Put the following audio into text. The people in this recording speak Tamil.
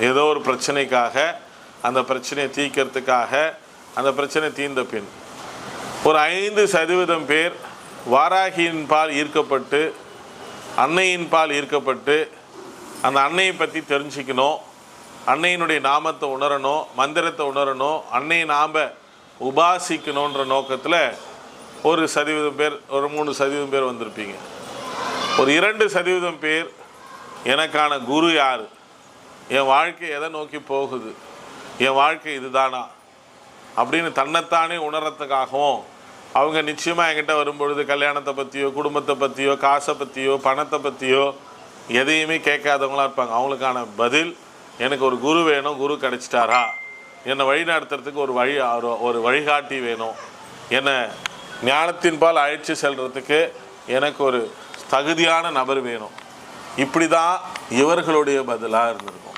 ஏதோ ஒரு பிரச்சனைக்காக, அந்த பிரச்சனையை தீர்க்கிறதுக்காக, அந்த பிரச்சனை தீர்ந்த பின் ஒரு 5% பேர் வாராகியின் பால் ஈர்க்கப்பட்டு, அன்னையின் பால் ஈர்க்கப்பட்டு, அந்த அன்னையை பற்றி தெரிஞ்சுக்கணும், அன்னையினுடைய நாமத்தை உணரணும், மந்திரத்தை உணரணும், அன்னையை நாம் உபாசிக்கணுன்ற நோக்கத்தில் ஒரு 1% பேர், ஒரு 3% பேர் வந்திருப்பீங்க. ஒரு 2% பேர் எனக்கான குரு யார், என் வாழ்க்கை எதை நோக்கி போகுது, என் வாழ்க்கை இதுதானா அப்படின்னு தன்னைத்தானே உணரத்துக்காகவும் அவங்க நிச்சயமாக என்கிட்ட வரும்பொழுது கல்யாணத்தை பற்றியோ, குடும்பத்தை பற்றியோ, காசை பற்றியோ, பணத்தை பற்றியோ எதையுமே கேட்காதவங்களாக இருப்பாங்க. அவங்களுக்கான பதில், எனக்கு ஒரு குரு வேணும், குரு கிடைச்சிட்டாரா, என்னை வழி நடத்துறதுக்கு ஒரு வழிகாட்டி வேணும், என்னை ஞானத்தின் பால் அழைச்சி செல்றதுக்கு எனக்கு ஒரு தகுதியான நபர் வேணும். இப்படி தான் இவர்களுடைய பதிலாக இருந்திருக்கும்.